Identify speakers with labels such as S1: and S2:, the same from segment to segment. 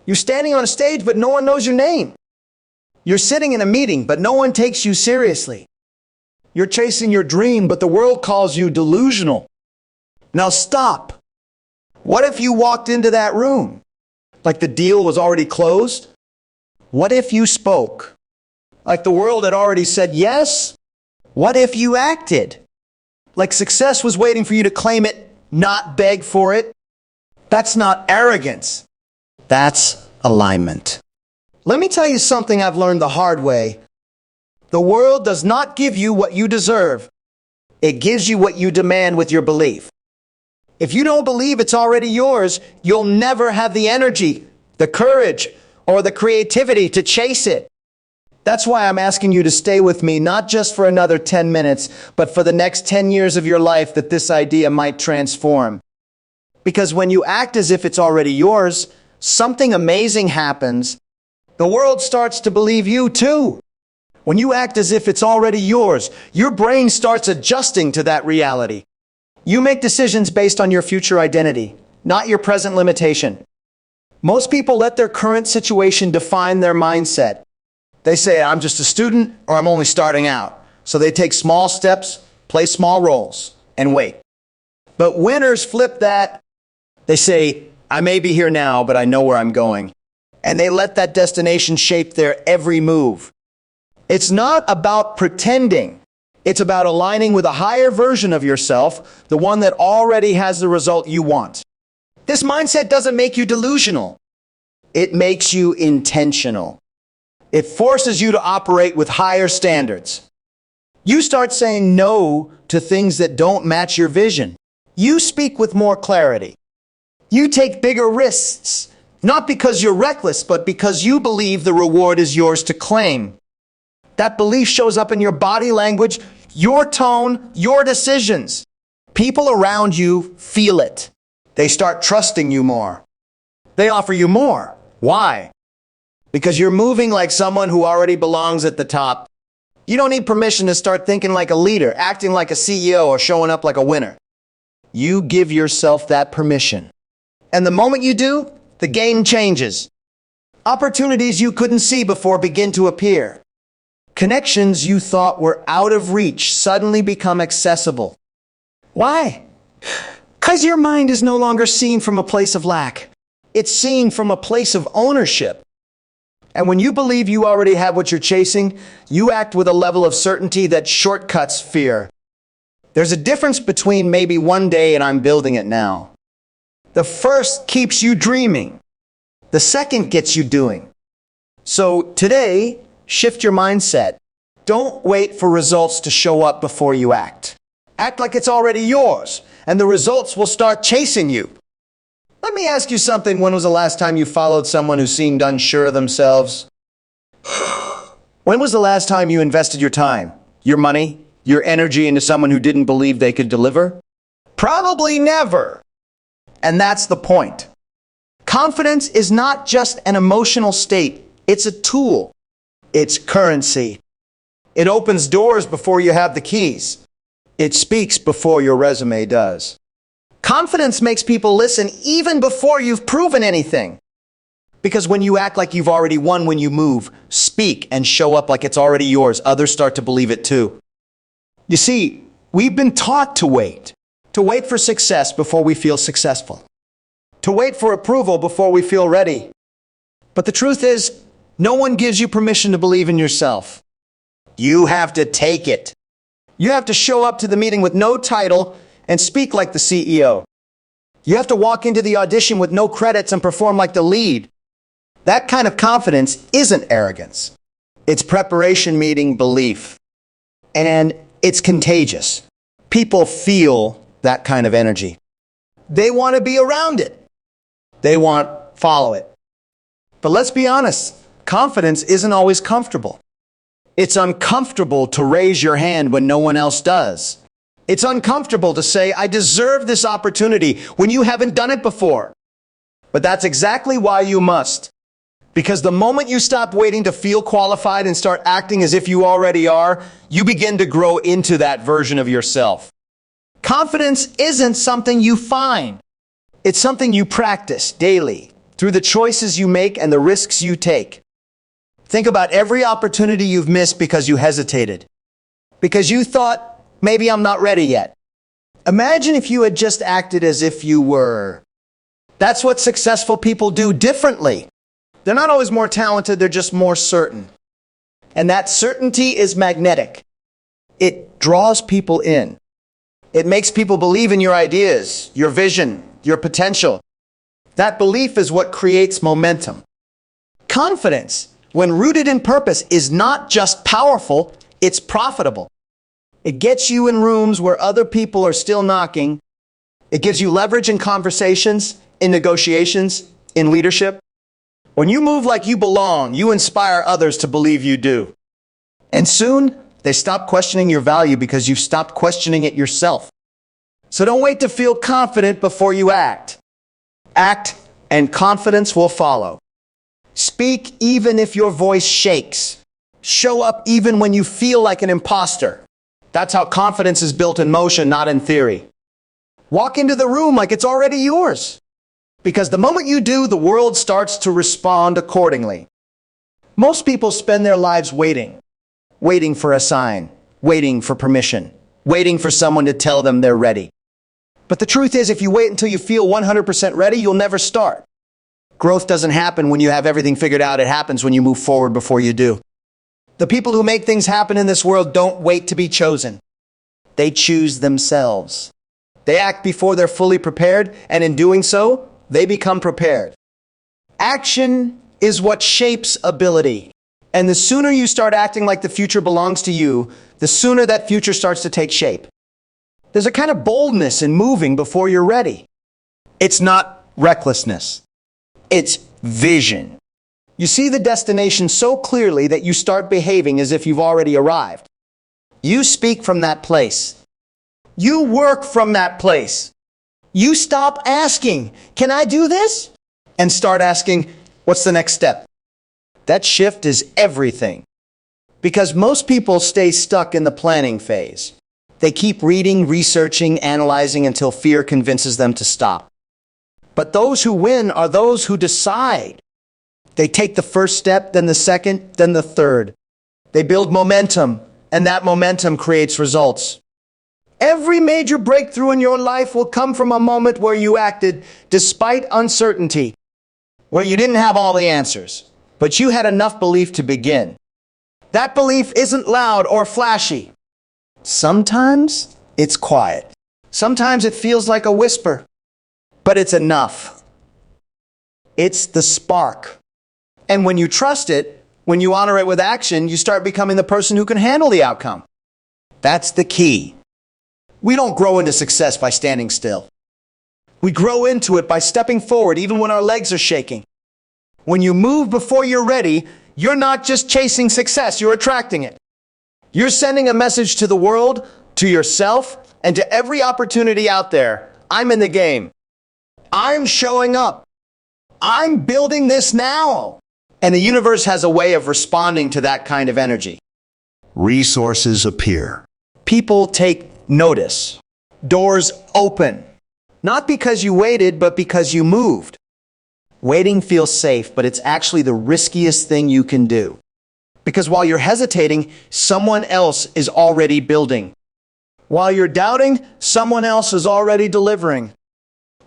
S1: You're standing on a stage, but no one knows your name. You're sitting in a meeting, but no one takes you seriously. You're chasing your dream, but the world calls you delusional. Now stop. What if you walked into that room like the deal was already closed? What if you spoke like the world had already said yes? What if you acted like success was waiting for you to claim it, not beg for it? That's not arrogance. That's alignment. Let me tell you something I've learned the hard way. The world does not give you what you deserve. It gives you what you demand with your belief. If you don't believe it's already yours, you'll never have the energy, the courage, or the creativity to chase it. That's why I'm asking you to stay with me, not just for another 10 minutes, but for the next 10 years of your life that this idea might transform. Because when you act as if it's already yours, something amazing happens. The world starts to believe you too. When you act as if it's already yours, your brain starts adjusting to that reality. You make decisions based on your future identity, not your present limitation. Most people let their current situation define their mindset. They say, I'm just a student or I'm only starting out. So they take small steps, play small roles, and wait. But winners flip that. They say, I may be here now, but I know where I'm going. And they let that destination shape their every move. It's not about pretending. It's about aligning with a higher version of yourself, the one that already has the result you want. This mindset doesn't make you delusional. It makes you intentional. It forces you to operate with higher standards. You start saying no to things that don't match your vision. You speak with more clarity. You take bigger risks, not because you're reckless, but because you believe the reward is yours to claim. That belief shows up in your body language, your tone, your decisions. People around you feel it. They start trusting you more. They offer you more. Why? Because you're moving like someone who already belongs at the top. You don't need permission to start thinking like a leader, acting like a CEO, or showing up like a winner. You give yourself that permission. And the moment you do, the game changes. Opportunities you couldn't see before begin to appear. Connections you thought were out of reach suddenly become accessible. Why? Because your mind is no longer seen from a place of lack. It's seen from a place of ownership. And when you believe you already have what you're chasing, you act with a level of certainty that shortcuts fear. There's a difference between maybe one day and I'm building it now. The first keeps you dreaming. The second gets you doing. So today, shift your mindset. Don't wait for results to show up before you act. Act like it's already yours, and the results will start chasing you. Let me ask you something. When was the last time you followed someone who seemed unsure of themselves? When was the last time you invested your time, your money, your energy into someone who didn't believe they could deliver? Probably never. And that's the point. Confidence is not just an emotional state. It's a tool. It's currency. It opens doors before you have the keys. It speaks before your resume does. Confidence makes people listen even before you've proven anything. Because when you act like you've already won when you move, speak, and show up like it's already yours, others start to believe it too. You see, we've been taught to wait for success before we feel successful, to wait for approval before we feel ready. But the truth is, no one gives you permission to believe in yourself. You have to take it. You have to show up to the meeting with no title and speak like the CEO. You have to walk into the audition with no credits and perform like the lead. That kind of confidence isn't arrogance. It's preparation meeting belief. And it's contagious. People feel that kind of energy. They want to be around it. They want to follow it. But let's be honest, confidence isn't always comfortable. It's uncomfortable to raise your hand when no one else does. It's uncomfortable to say, I deserve this opportunity when you haven't done it before. But that's exactly why you must. Because the moment you stop waiting to feel qualified and start acting as if you already are, you begin to grow into that version of yourself. Confidence isn't something you find. It's something you practice daily, through the choices you make and the risks you take. Think about every opportunity you've missed because you hesitated, because you thought, maybe I'm not ready yet. Imagine if you had just acted as if you were. That's what successful people do differently. They're not always more talented, they're just more certain. And that certainty is magnetic. It draws people in. It makes people believe in your ideas, your vision, your potential. That belief is what creates momentum. Confidence, when rooted in purpose, is not just powerful, it's profitable. It gets you in rooms where other people are still knocking. It gives you leverage in conversations, in negotiations, in leadership. When you move like you belong, you inspire others to believe you do. And soon, they stop questioning your value because you've stopped questioning it yourself. So don't wait to feel confident before you act. Act, and confidence will follow. Speak even if your voice shakes. Show up even when you feel like an imposter. That's how confidence is built in motion, not in theory. Walk into the room like it's already yours. Because the moment you do, the world starts to respond accordingly. Most people spend their lives waiting. Waiting for a sign. Waiting for permission. Waiting for someone to tell them they're ready. But the truth is, if you wait until you feel 100% ready, you'll never start. Growth doesn't happen when you have everything figured out. It happens when you move forward before you do. The people who make things happen in this world don't wait to be chosen. They choose themselves. They act before they're fully prepared, and in doing so, they become prepared. Action is what shapes ability. And the sooner you start acting like the future belongs to you, the sooner that future starts to take shape. There's a kind of boldness in moving before you're ready. It's not recklessness. It's vision. You see the destination so clearly that you start behaving as if you've already arrived. You speak from that place. You work from that place. You stop asking, can I do this? And start asking, what's the next step? That shift is everything. Because most people stay stuck in the planning phase. They keep reading, researching, analyzing until fear convinces them to stop. But those who win are those who decide. They take the first step, then the second, then the third. They build momentum, and that momentum creates results. Every major breakthrough in your life will come from a moment where you acted despite uncertainty, where you didn't have all the answers, but you had enough belief to begin. That belief isn't loud or flashy. Sometimes it's quiet. Sometimes it feels like a whisper, but it's enough. It's the spark. And when you trust it, when you honor it with action, you start becoming the person who can handle the outcome. That's the key. We don't grow into success by standing still. We grow into it by stepping forward even when our legs are shaking. When you move before you're ready, you're not just chasing success, you're attracting it. You're sending a message to the world, to yourself, and to every opportunity out there. I'm in the game. I'm showing up. I'm building this now. And the universe has a way of responding to that kind of energy. Resources appear. People take notice. Doors open. Not because you waited, but because you moved. Waiting feels safe, but it's actually the riskiest thing you can do. Because while you're hesitating, someone else is already building. While you're doubting, someone else is already delivering.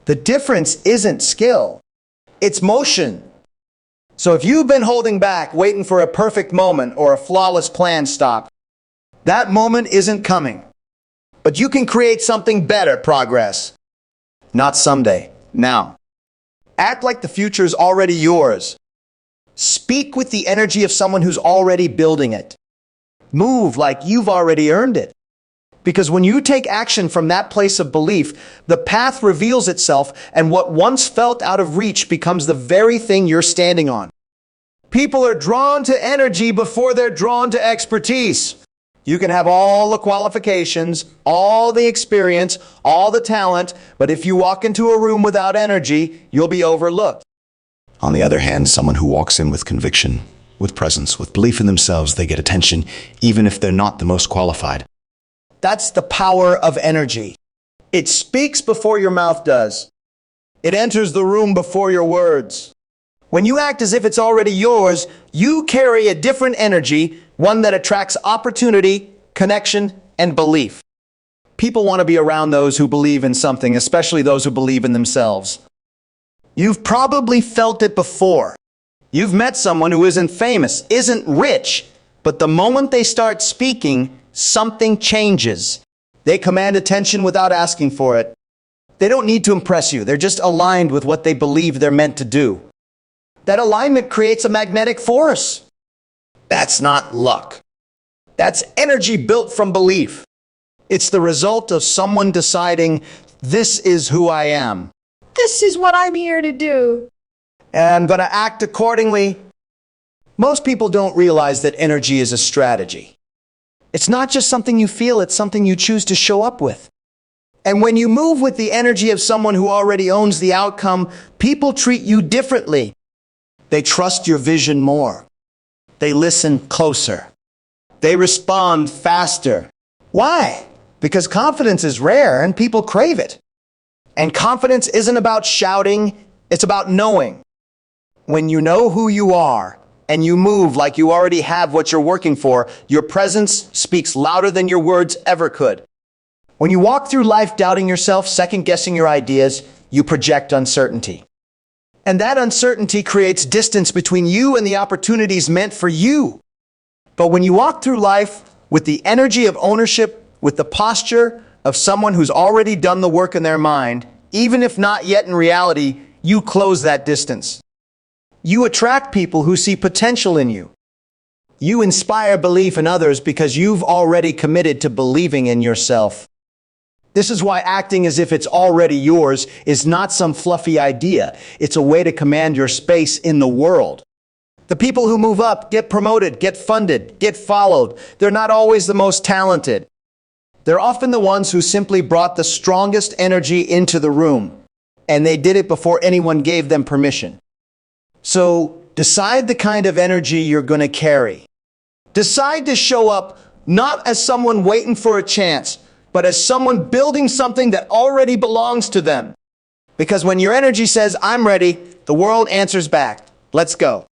S1: The difference isn't skill, it's motion. So if you've been holding back, waiting for a perfect moment or a flawless plan, stop. That moment isn't coming. But you can create something better, progress. Not someday, now. Act like the future is already yours. Speak with the energy of someone who's already building it. Move like you've already earned it. Because when you take action from that place of belief, the path reveals itself, and what once felt out of reach becomes the very thing you're standing on. People are drawn to energy before they're drawn to expertise. You can have all the qualifications, all the experience, all the talent, but if you walk into a room without energy, you'll be overlooked.
S2: On the other hand, someone who walks in with conviction, with presence, with belief in themselves, they get attention, even if they're not the most qualified.
S1: That's the power of energy. It speaks before your mouth does. It enters the room before your words. When you act as if it's already yours, you carry a different energy, one that attracts opportunity, connection, and belief. People want to be around those who believe in something, especially those who believe in themselves. You've probably felt it before. You've met someone who isn't famous, isn't rich, but the moment they start speaking, something changes. They command attention without asking for it. They don't need to impress you. They're just aligned with what they believe they're meant to do. That alignment creates a magnetic force. That's not luck. That's energy built from belief. It's the result of someone deciding, this is who I am.
S3: This is what I'm here to do.
S1: And I'm going to act accordingly. Most people don't realize that energy is a strategy. It's not just something you feel, it's something you choose to show up with. And when you move with the energy of someone who already owns the outcome, people treat you differently. They trust your vision more. They listen closer. They respond faster. Why? Because confidence is rare and people crave it. And confidence isn't about shouting, it's about knowing. When you know who you are and you move like you already have what you're working for, your presence speaks louder than your words ever could. When you walk through life doubting yourself, second-guessing your ideas, you project uncertainty. And that uncertainty creates distance between you and the opportunities meant for you. But when you walk through life with the energy of ownership, with the posture of someone who's already done the work in their mind, even if not yet in reality, you close that distance. You attract people who see potential in you. You inspire belief in others because you've already committed to believing in yourself. This is why acting as if it's already yours is not some fluffy idea. It's a way to command your space in the world. The people who move up, get promoted, get funded, get followed. They're not always the most talented. They're often the ones who simply brought the strongest energy into the room, and they did it before anyone gave them permission. So decide the kind of energy you're going to carry. Decide to show up not as someone waiting for a chance, but as someone building something that already belongs to them. Because when your energy says, I'm ready, the world answers back, let's go.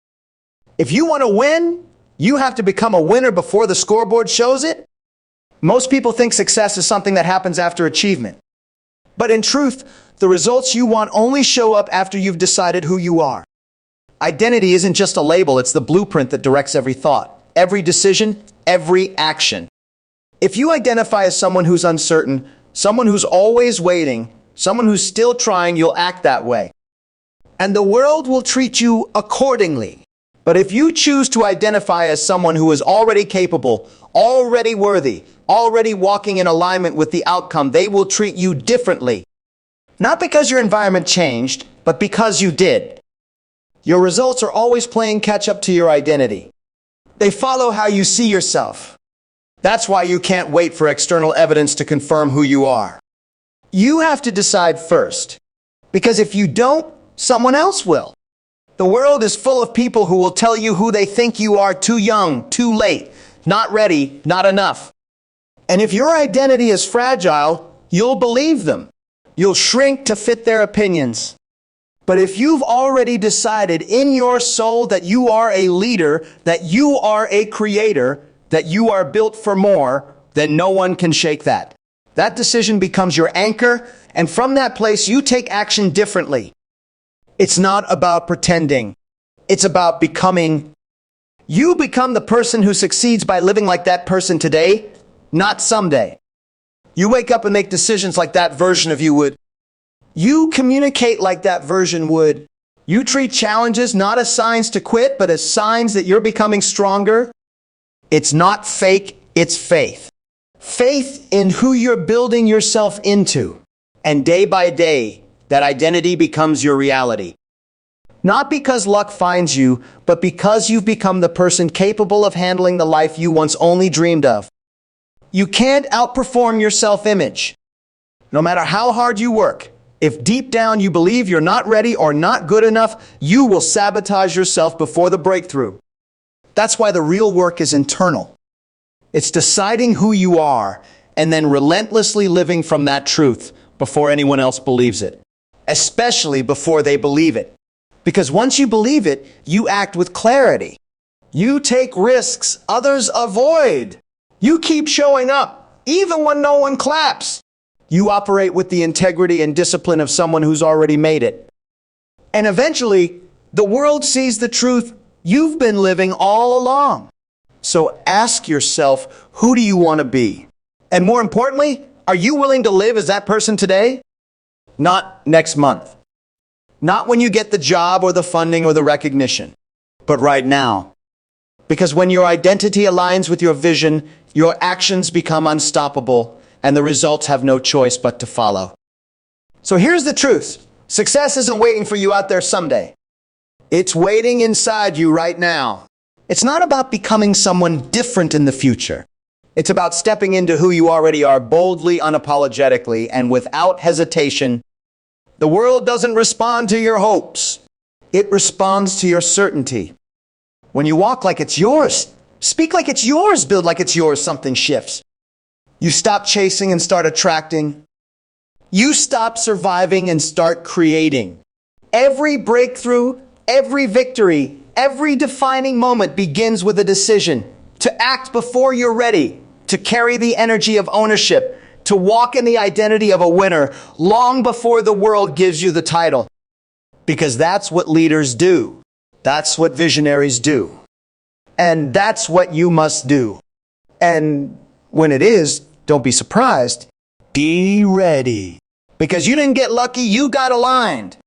S1: If you want to win, you have to become a winner before the scoreboard shows it. Most people think success is something that happens after achievement. But in truth, the results you want only show up after you've decided who you are. Identity isn't just a label, it's the blueprint that directs every thought, every decision, every action. If you identify as someone who's uncertain, someone who's always waiting, someone who's still trying, you'll act that way. And the world will treat you accordingly. But if you choose to identify as someone who is already capable, already worthy, already walking in alignment with the outcome, they will treat you differently. Not because your environment changed, but because you did. Your results are always playing catch up to your identity. They follow how you see yourself. That's why you can't wait for external evidence to confirm who you are. You have to decide first, because if you don't, someone else will. The world is full of people who will tell you who they think you are: too young, too late, not ready, not enough. And if your identity is fragile, you'll believe them. You'll shrink to fit their opinions. But if you've already decided in your soul that you are a leader, that you are a creator, that you are built for more, then no one can shake that. That decision becomes your anchor, and from that place you take action differently. It's not about pretending. It's about becoming. You become the person who succeeds by living like that person today, not someday. You wake up and make decisions like that version of you would. You communicate like that version would. You treat challenges not as signs to quit, but as signs that you're becoming stronger. It's not fake, it's faith. Faith in who you're building yourself into. And day by day, that identity becomes your reality. Not because luck finds you, but because you've become the person capable of handling the life you once only dreamed of. You can't outperform your self-image. No matter how hard you work, if deep down you believe you're not ready or not good enough, you will sabotage yourself before the breakthrough. That's why the real work is internal. It's deciding who you are and then relentlessly living from that truth before anyone else believes it, especially before they believe it. Because once you believe it, you act with clarity. You take risks others avoid. You keep showing up, even when no one claps. You operate with the integrity and discipline of someone who's already made it. And eventually, the world sees the truth you've been living all along. So ask yourself, who do you want to be? And more importantly, are you willing to live as that person today? Not next month. Not when you get the job or the funding or the recognition, but right now. Because when your identity aligns with your vision, your actions become unstoppable and the results have no choice but to follow. So here's the truth. Success isn't waiting for you out there someday. It's waiting inside you right now. It's not about becoming someone different in the future. It's about stepping into who you already are boldly, unapologetically, and without hesitation. The world doesn't respond to your hopes. It responds to your certainty. When you walk like it's yours, speak like it's yours, build like it's yours, something shifts. You stop chasing and start attracting. You stop surviving and start creating. Every breakthrough, every victory, every defining moment begins with a decision to act before you're ready, to carry the energy of ownership, to walk in the identity of a winner long before the world gives you the title. Because that's what leaders do. That's what visionaries do. And that's what you must do. And when it is, don't be surprised. Be ready. Because you didn't get lucky, you got aligned.